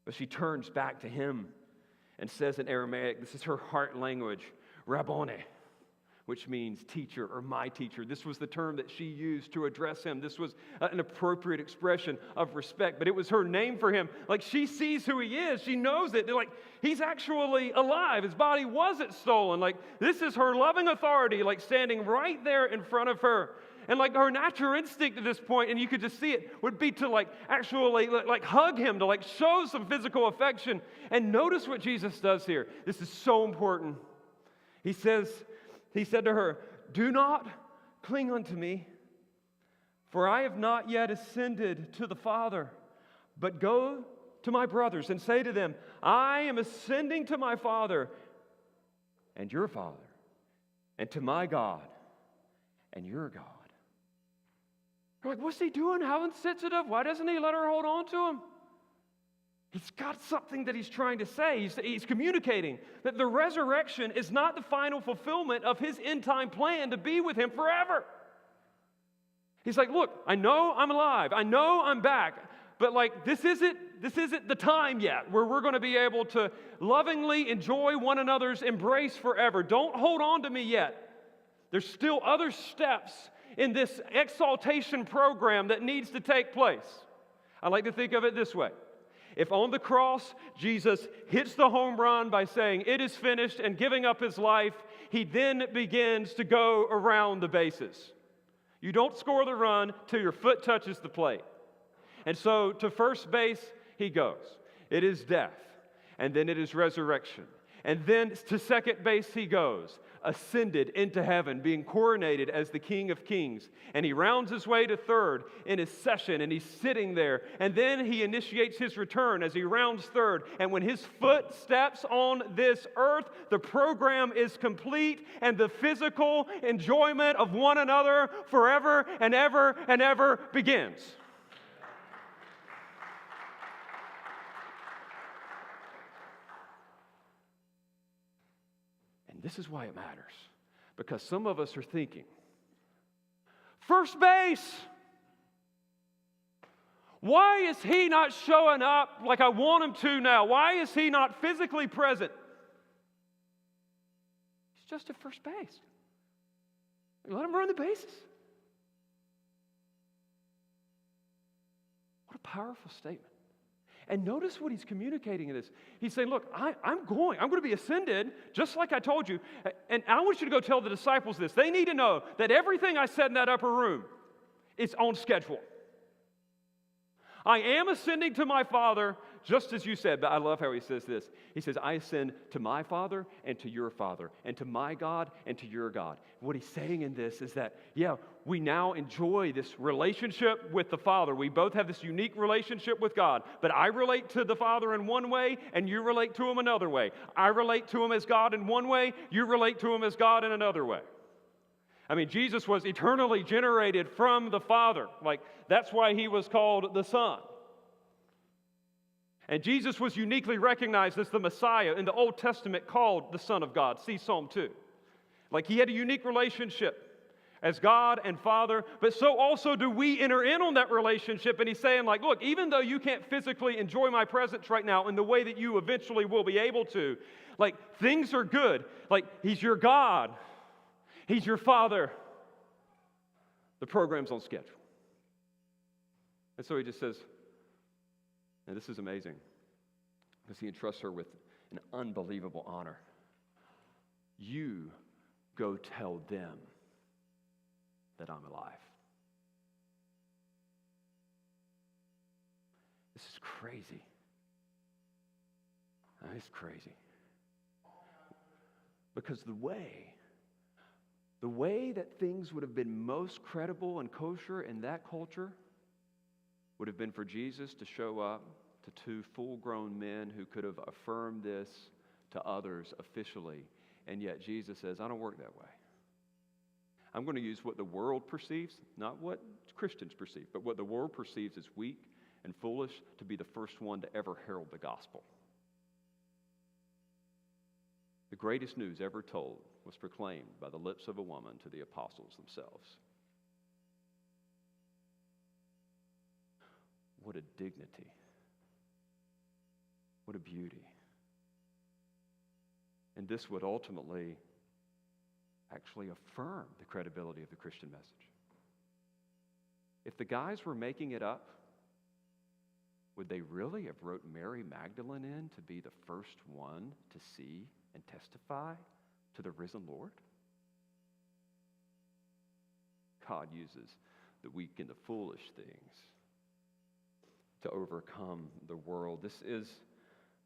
[SPEAKER 1] But she turns back to him and says in Aramaic, this is her heart language, "Rabboni," which means teacher or my teacher. This was the term that she used to address him. This was an appropriate expression of respect, but it was her name for him. Like she sees who he is. She knows it. Like he's actually alive. His body wasn't stolen. Like this is her loving authority, like standing right there in front of her. And like her natural instinct at this point, and you could just see it, would be to like actually like hug him, to like show some physical affection. And notice what Jesus does here. This is so important. He said to her, "Do not cling unto me, for I have not yet ascended to the Father, but go to my brothers and say to them, I am ascending to my Father and your Father, and to my God and your God." They're like, what's he doing? How insensitive. Why doesn't he let her hold on to him? He's got something that he's trying to say. He's communicating that the resurrection is not the final fulfillment of his end-time plan to be with him forever. He's like, look, I know I'm alive. I know I'm back. But like, this isn't the time yet where we're going to be able to lovingly enjoy one another's embrace forever. Don't hold on to me yet. There's still other steps in this exaltation program that needs to take place. I like to think of it this way. If on the cross, Jesus hits the home run by saying, it is finished, and giving up his life, he then begins to go around the bases. You don't score the run till your foot touches the plate. And so to first base, he goes. It is death, and then it is resurrection. And then to second base he goes, ascended into heaven, being coronated as the King of Kings. And he rounds his way to third in his session, and he's sitting there. And then he initiates his return as he rounds third. And when his foot steps on this earth, the program is complete, and the physical enjoyment of one another forever and ever and ever begins. This is why it matters. Because some of us are thinking, first base, why is he not showing up like I want him to now? Why is he not physically present? He's just at first base. Let him run the bases. What a powerful statement. And notice what he's communicating in this. He's saying, look, I'm going to be ascended, just like I told you. And I want you to go tell the disciples this. They need to know that everything I said in that upper room is on schedule. I am ascending to my Father, just as you said. But I love how he says this. He says, I ascend to my Father and to your Father, and to my God and to your God. What he's saying in this is that, we now enjoy this relationship with the Father. We both have this unique relationship with God. But I relate to the Father in one way, and you relate to him another way. I relate to him as God in one way, you relate to him as God in another way. I mean, Jesus was eternally generated from the Father. That's why he was called the Son. And Jesus was uniquely recognized as the Messiah in the Old Testament, called the Son of God. See Psalm 2. He had a unique relationship as God and Father, but so also do we enter in on that relationship. And he's saying, look, even though you can't physically enjoy my presence right now in the way that you eventually will be able to, things are good. He's your God. He's your Father. The program's on schedule. And so he just says, and this is amazing, because he entrusts her with an unbelievable honor. You go tell them that I'm alive. This is crazy. It's crazy. Because the way that things would have been most credible and kosher in that culture would have been for Jesus to show up to two full-grown men who could have affirmed this to others officially. And yet Jesus says, I don't work that way. I'm going to use what the world perceives, not what Christians perceive, but what the world perceives as weak and foolish, to be the first one to ever herald the gospel. The greatest news ever told was proclaimed by the lips of a woman to the apostles themselves. What a dignity. What a beauty. And this would ultimately actually affirm the credibility of the Christian message. If the guys were making it up, would they really have wrote Mary Magdalene in to be the first one to see and testify to the risen Lord? God uses the weak and the foolish things to overcome the world. This is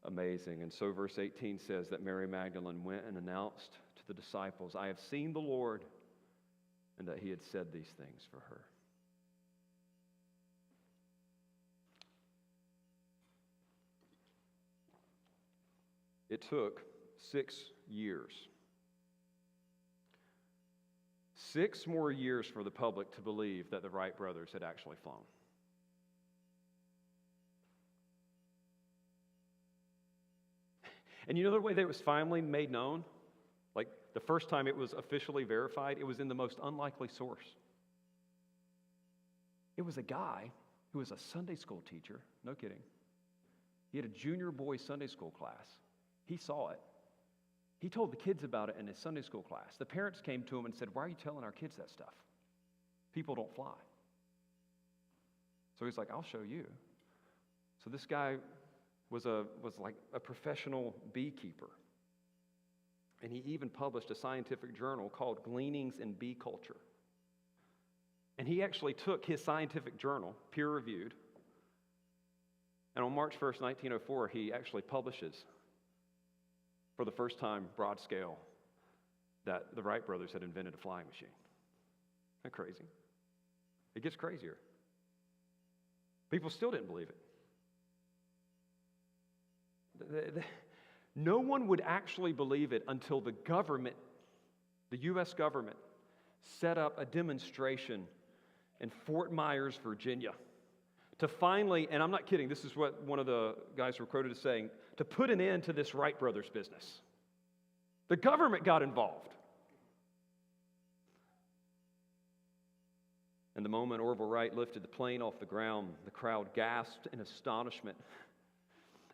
[SPEAKER 1] amazing. And so verse 18 says that Mary Magdalene went and announced to the disciples, I have seen the Lord, and that he had said these things for her. It took 6 years. 6 more years for the public to believe that the Wright brothers had actually flown. And you know the way that it was finally made known? Like the first time it was officially verified, it was in the most unlikely source. It was a guy who was a Sunday school teacher, no kidding. He had a junior boys Sunday school class. He saw it. He told the kids about it in his Sunday school class. The parents came to him and said, "Why are you telling our kids that stuff? People don't fly." So he's like, "I'll show you." So this guy was like a professional beekeeper. And he even published a scientific journal called Gleanings in Bee Culture. And he actually took his scientific journal, peer-reviewed, and on March 1st, 1904, he actually publishes, for the first time, broad scale, that the Wright brothers had invented a flying machine. Isn't that crazy? It gets crazier. People still didn't believe it. No one would actually believe it until the government, the U.S. government, set up a demonstration in Fort Myers, Virginia, to finally, and I'm not kidding, this is what one of the guys who were quoted as saying, to put an end to this Wright brothers business. The government got involved. And the moment Orville Wright lifted the plane off the ground, the crowd gasped in astonishment.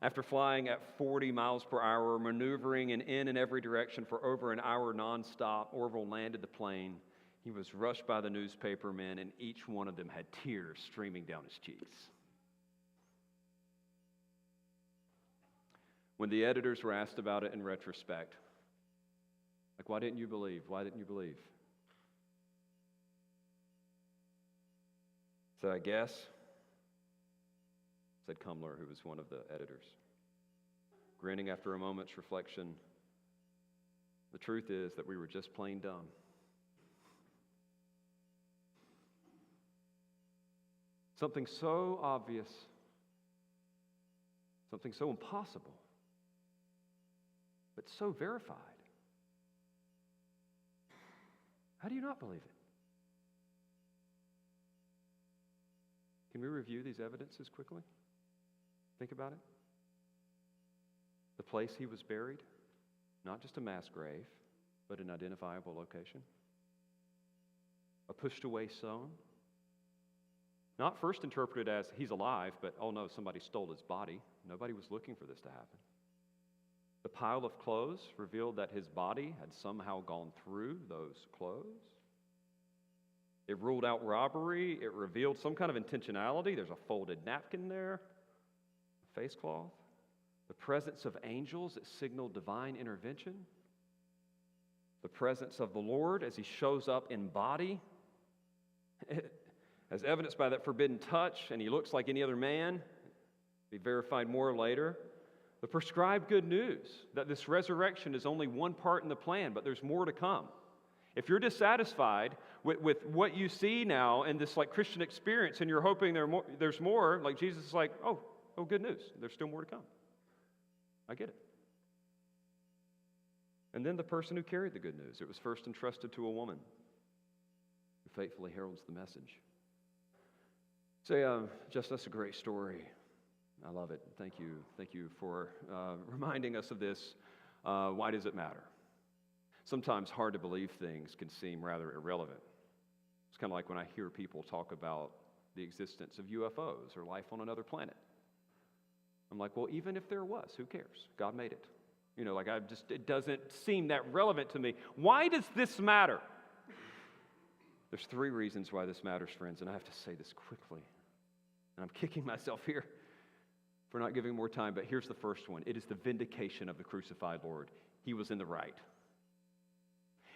[SPEAKER 1] After flying at 40 miles per hour, maneuvering in every direction for over an hour nonstop, Orville landed the plane. He was rushed by the newspapermen, and each one of them had tears streaming down his cheeks. When the editors were asked about it in retrospect, like, "Why didn't you believe? Why didn't you believe?" So I guess, said Cumler, who was one of the editors, grinning after a moment's reflection, "The truth is that we were just plain dumb." Something so obvious, something so impossible, but so verified. How do you not believe it? Can we review these evidences quickly? Think about it. The place he was buried, not just a mass grave, but an identifiable location. A pushed-away stone, not first interpreted as he's alive, but oh no, somebody stole his body. Nobody was looking for this to happen. The pile of clothes revealed that his body had somehow gone through those clothes. It ruled out robbery. It revealed some kind of intentionality. There's a folded napkin there, a face cloth. The presence of angels that signaled divine intervention. The presence of the Lord as he shows up in body, as evidenced by that forbidden touch, and he looks like any other man. Be verified more later. The prescribed good news that this resurrection is only one part in the plan, but there's more to come. If you're dissatisfied with what you see now in this like Christian experience, and you're hoping there's more, like Jesus is like, oh, good news. There's still more to come. I get it. And then the person who carried the good news. It was first entrusted to a woman who faithfully heralds the message. Say, Jess, that's a great story. I love it. Thank you. Thank you for reminding us of this. Why does it matter? Sometimes hard to believe things can seem rather irrelevant. It's kind of like when I hear people talk about the existence of UFOs or life on another planet. I'm like, well, even if there was, who cares? God made it. You know, like it doesn't seem that relevant to me. Why does this matter? There's 3 reasons why this matters, friends, and I have to say this quickly. And I'm kicking myself here for not giving more time, but here's the first one. It is the vindication of the crucified Lord. He was in the right.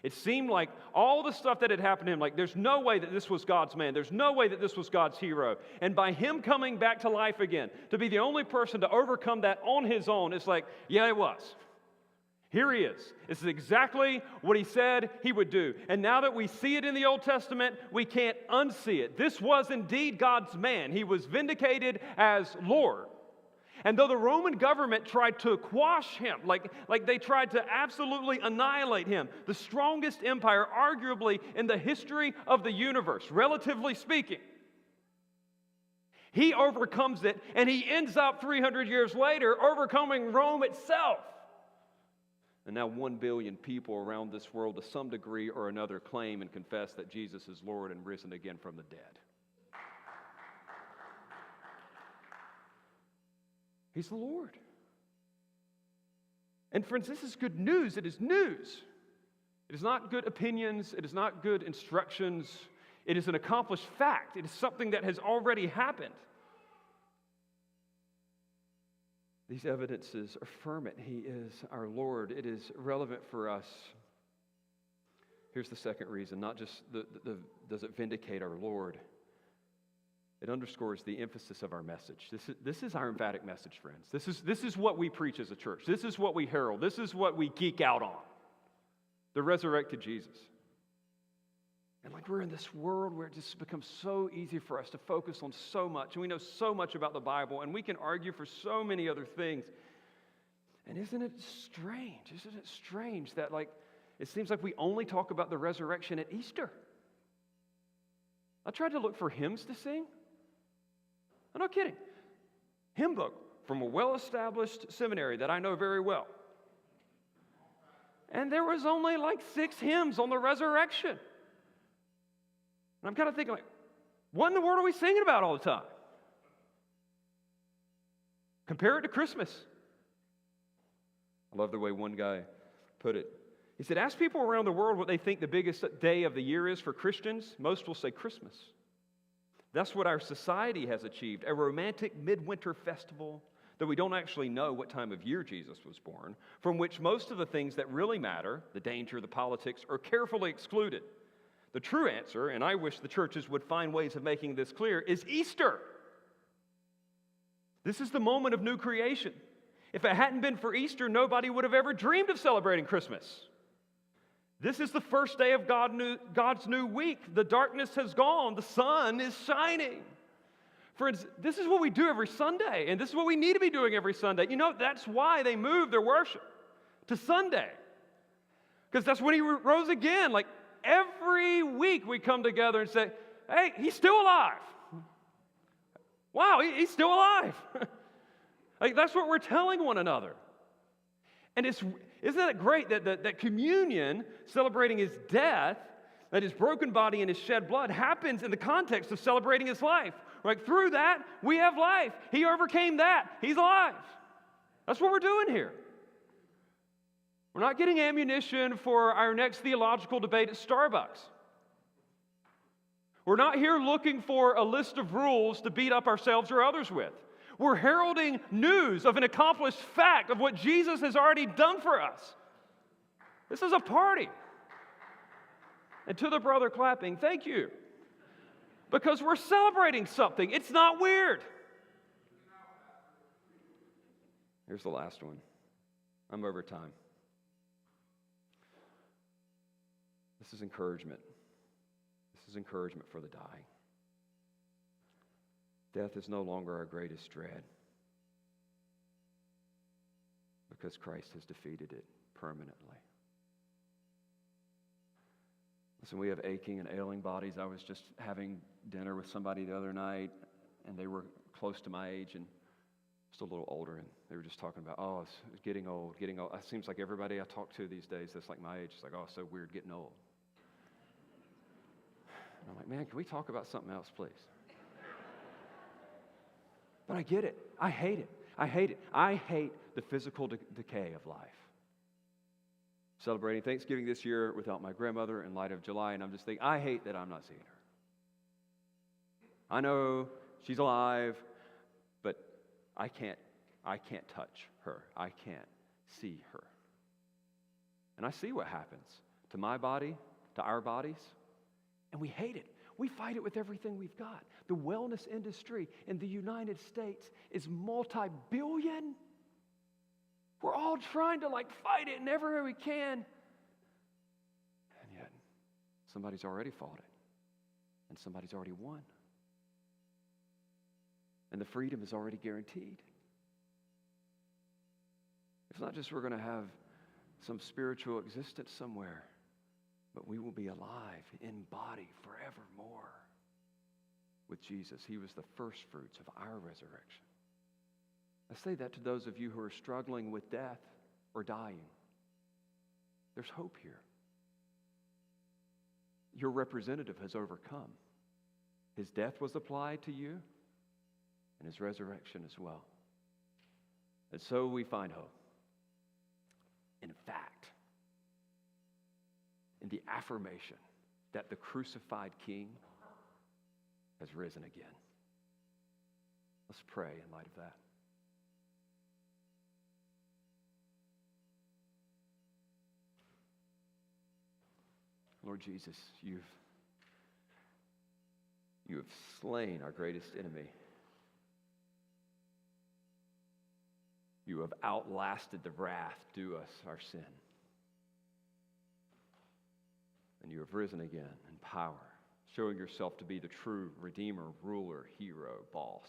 [SPEAKER 1] It seemed like all the stuff that had happened to him, like there's no way that this was God's man. There's no way that this was God's hero. And by him coming back to life again, to be the only person to overcome that on his own, it's like, yeah, it was. Here he is. This is exactly what he said he would do. And now that we see it in the Old Testament, we can't unsee it. This was indeed God's man. He was vindicated as Lord. And though the Roman government tried to quash him, like they tried to absolutely annihilate him, the strongest empire arguably in the history of the universe, relatively speaking, he overcomes it, and he ends up 300 years later overcoming Rome itself. And now 1 billion people around this world to some degree or another claim and confess that Jesus is Lord and risen again from the dead. He's the Lord. And friends, this is good news. It is news. It is not good opinions. It is not good instructions. It is an accomplished fact. It is something that has already happened. These evidences affirm it. He is our Lord. It is relevant for us. Here's the second reason. Not just does it vindicate our Lord. It underscores the emphasis of our message. This is our emphatic message, friends. This is what we preach as a church. This is what we herald. This is what we geek out on. The resurrected Jesus. And like we're in this world where it just becomes so easy for us to focus on so much. And we know so much about the Bible. And we can argue for so many other things. And isn't it strange? Isn't it strange that it seems like we only talk about the resurrection at Easter? I tried to look for hymns to sing. I'm not kidding. Hymn book from a well-established seminary that I know very well. And there was only 6 hymns on the resurrection. And I'm kind of thinking, what in the world are we singing about all the time? Compare it to Christmas. I love the way one guy put it. He said, ask people around the world what they think the biggest day of the year is for Christians. Most will say Christmas. That's what our society has achieved, a romantic midwinter festival, though we don't actually know what time of year Jesus was born, from which most of the things that really matter, the danger, the politics, are carefully excluded. The true answer, and I wish the churches would find ways of making this clear, is Easter. This is the moment of new creation. If it hadn't been for Easter, nobody would have ever dreamed of celebrating Christmas. This is the first day of God's new week. The darkness has gone. The sun is shining. Friends, this is what we do every Sunday, and this is what we need to be doing every Sunday. You know, that's why they moved their worship to Sunday, because that's when he rose again. Every week we come together and say, hey, he's still alive. Wow, he's still alive. That's what we're telling one another. And isn't it great that communion, celebrating his death, that his broken body and his shed blood, happens in the context of celebrating his life. Through that, we have life. He overcame that. He's alive. That's what we're doing here. We're not getting ammunition for our next theological debate at Starbucks. We're not here looking for a list of rules to beat up ourselves or others with. We're heralding news of an accomplished fact of what Jesus has already done for us. This is a party. And to the brother clapping, thank you. Because we're celebrating something. It's not weird. Here's the last one. I'm over time. This is encouragement. This is encouragement for the dying. Death is no longer our greatest dread because Christ has defeated it permanently. Listen, we have aching and ailing bodies. I was just having dinner with somebody the other night, and they were close to my age and just a little older, and they were just talking about, it's getting old. It seems like everybody I talk to these days that's like my age is like, it's so weird getting old. And I'm like, man, can we talk about something else, please? But I get it. I hate it. I hate the physical decay of life. Celebrating Thanksgiving this year without my grandmother in light of July, and I'm just thinking, I hate that I'm not seeing her. I know she's alive, but I can't touch her. I can't see her. And I see what happens to my body, to our bodies, and we hate it. We fight it with everything we've got. The wellness industry in the United States is multi-billion. We're all trying to fight it in every way we can. And yet, somebody's already fought it. And somebody's already won. And the freedom is already guaranteed. It's not just we're going to have some spiritual existence somewhere, but we will be alive in body forevermore with Jesus. He was the first fruits of our resurrection. I say that to those of you who are struggling with death or dying. There's hope here. Your representative has overcome. His death was applied to you, and his resurrection as well. And so we find hope. In fact, in the affirmation that the crucified King has risen again. Let's pray in light of that. Lord Jesus, you have slain our greatest enemy. You have outlasted the wrath due us, our sin. And you have risen again in power, showing yourself to be the true Redeemer, ruler, hero, boss.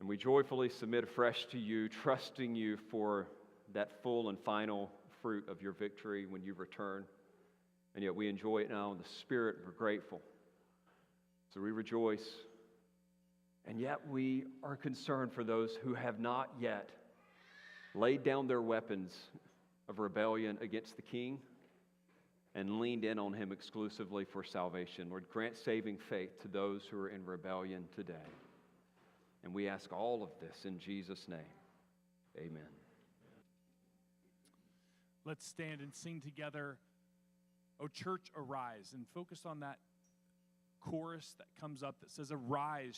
[SPEAKER 1] And we joyfully submit afresh to you, trusting you for that full and final fruit of your victory when you return. And yet we enjoy it now in the Spirit. We're grateful. So we rejoice. And yet we are concerned for those who have not yet laid down their weapons of rebellion against the King and leaned in on him exclusively for salvation. Lord, grant saving faith to those who are in rebellion today. And we ask all of this in Jesus' name. Amen.
[SPEAKER 2] Let's stand and sing together, "O Church, Arise," and focus on that chorus that comes up that says, "Arise,